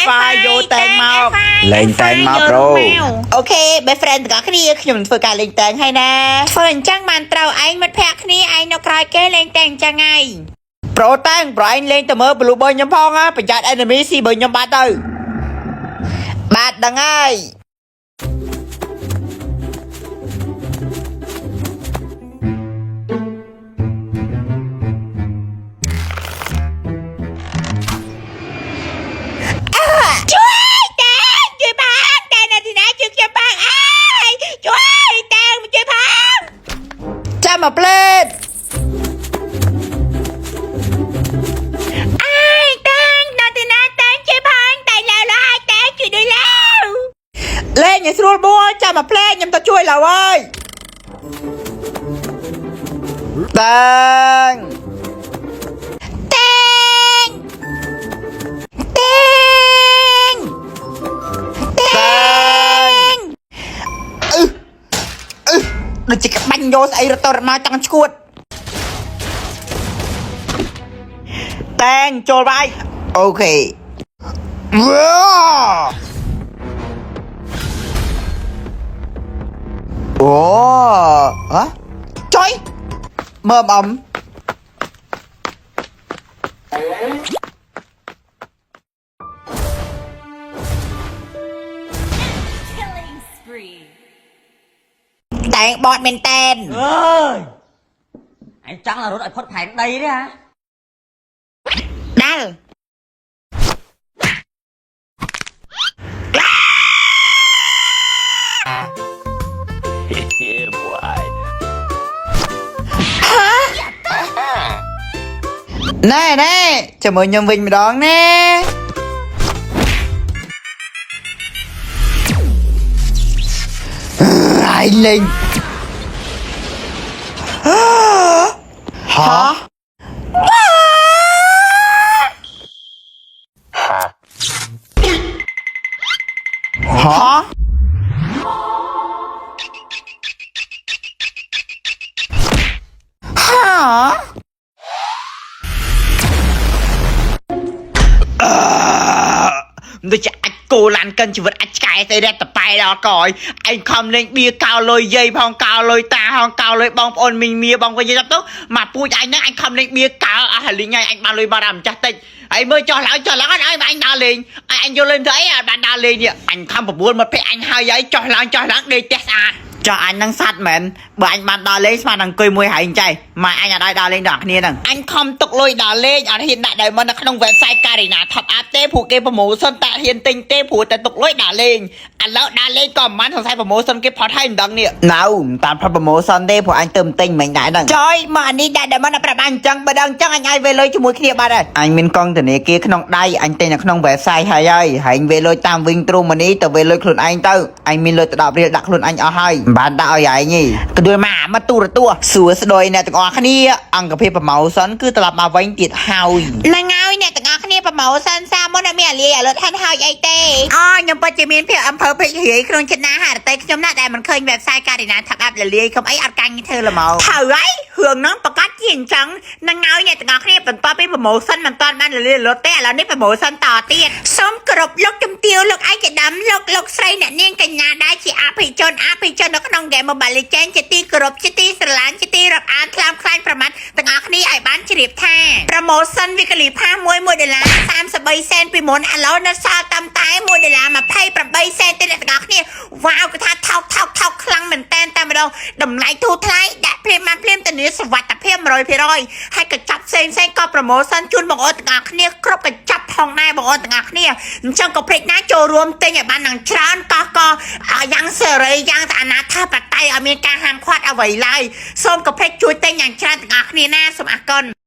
ไฟโยแตงมาเล่นแตงมาโปรโอเคเบสเฟรนด์กับคดีขยมฝึกการเล่นแตงให้นะฝืนจ้างมันเตาไอ้มัดแพกนี่ไอ้นกรอยแกเล่นแตงจะไงโปรแตงโปรไอ้เล่นแต่เมื่อบลูบอลยำพองอ่ะประหยัดแอนมี่ซีบอลยำบาดเตอร์บาดดังไงช่วยแตงช่วยพังแตงนาทีนะช่วยพังไอ้ช่วยแตงมันช่วยพังจะมาเพลดไอ้แตงนาทีนะแตงช่วยพังแต่แล้วไอ้แตงช่วยด้วยแล้วเล่นอย่าสรุปบัวจะมาเพลดยังต้องช่วยเราเว้ยแตงดูจิกบันโยสไอรตอร์มาจังชวดแตงโจรไปโอเคว้าวโอ้ฮะจอยเมื่อมแตงบอดเมนเตนเอ้ยไอ้จังlà rốtไอ้พดแผงđây đấy hả ดัลแน่แน่จะมือยังวิ่งมาดองแน่ไอ้เล่งฮะฮะដូចជាអាចគោឡានកិនជីវិតអាចឆ្កែទៅរត់ទៅប៉ែដល់កយឯងខំលេងបៀកោលុយយាយផងកោលុយតាផងកោលុយបងប្អូនមីងមៀបងវិញទៅមកពូជឯងហ្នឹងអញខំលេងបៀកោអស់ហើយលេងហើយអញបានលុយមកដល់ម្ចាស់តិចហើយមើលចោះឡើងអញអញដើរលេងអញយកលេងទៅអីអត់បានដើរលេងនេះអញខំ9មកភ័ក្រអញហើយចោះឡើងដេកផ្ទះស្អាតចោះអញនឹងសัตว์មែនបើអញបានដើរលេងស្មានអង្គុយមួយហើយអញ្ចឹងមកអញអត់ដើរលេងដល់គ្នាហ្នឹងអញខំទុកលុយដើរលេងអត់ហ៊ានដាក់ដោយមកនៅក្នុង website Karina Top Up ទេព្រោះគេប្រម៉ូសិនតាហ៊ានទិញទេព្រោះតែទុកលុយដើរលេងឥឡូវដើរលេងក៏មិនសង្ស័យប្រម៉ូសិនគេផុតហើយមិនដឹងនេះណៅតាមផុតប្រម៉ូសិនទេព្រោះអញទៅទិញមិនដែរហ្នឹងចុយមកអានេះដែលមកប្រាប់អញអញ្ចឹងបើដឹងអញ្ចឹងអញឲ្យវេលុយជាមួយគ្នាបាត់ហើយអញមានកង់ធនាគារក្នុងដៃអញទិញនៅក្នុង website ហើយហើយវេលុយតាមវិញទ្រូម៉ានីទៅវេលុយខ្លួនឯងទៅអញមានលុយទៅ10រៀលដាក់ខ្លួនអញអស់ហើយមិនបានដាក់ឲ្យឯងទេក៏ដូចមកទូរទស្សន៍សួស្ដីអ្នកទាំងអស់គ្នាអង្គភាពប្រម៉ូសិនគឺត្រឡប់មកវិញទៀតហើយហ្នឹងហើយអ្នកទាំងអស់គ្នាប្រម៉ូសិនសាមុនអត់មានអាលីឥឡូវថានហើយអីទេអូខ្ញុំពិតជាមានភាពអំពើពេករាយក្នុងចិត្តណាហារតីខ្ញុំណាស់ដែលមិនឃើញ website Karina Top Up លាយខ្ញុំអីអត់កាញ់ធ្វើល្មមត្រូវហើយរឿងហ្នឹងប្រកាសជាអញ្ចឹងហ្នឹងហើយអ្នកទាំងអស់គ្នាបន្តពីប្រម៉ូសិនមិនតាន់បានលាយលុតទេឥឡូវនេះប្រម៉ូសិនតទៀតសូមគោរពលោកជំទាវលោកឯកឧត្តមលោកស្រីអ្នកនាងកញ្ញាដែលជាអភិជននៅក្នុង Game Mobile Legends ជាទីគោរពជាទីស្រឡាញ់ជាទីរាប់អានខ្លាំងប្រមាថទាំងអស់គ្នាឲ្យបានជ្រាបថាប្រម៉ូសិនវិកលីផា$1 $33 សេនពីមុនឥឡូវនៅសល់តាមតែ$1 $28 សេនទេអ្នកទាំងអស់គ្នាវ៉ាវគឺថាថោកខ្លាំងមែនតែម្ដងតម្លៃធូរថ្លៃដាក់ភ្លាមធានាសុវត្ថិភាព 100% ហើយកញ្ចប់ផ្សេងក៏ប្រម៉ូសិនជូនបងប្អូនទាំងអស់គ្នាគ្រប់កញ្ចប់ផងដែរបងប្អូនទាំងអស់គ្នាអញ្ចឹងក៏ភ្លេចណាចូលរួមទិញឲ្យបាននឹងច្រើនក៏យ៉ាងសេរីយ៉ាងតែអនាថាបតៃឲ្យមានការហាមឃាត់អ្វីឡើយសូមកុំភ្លេចជួយទិញយ៉ាងច្រើនទាំងអស់គ្នាណាសូមអរគុណ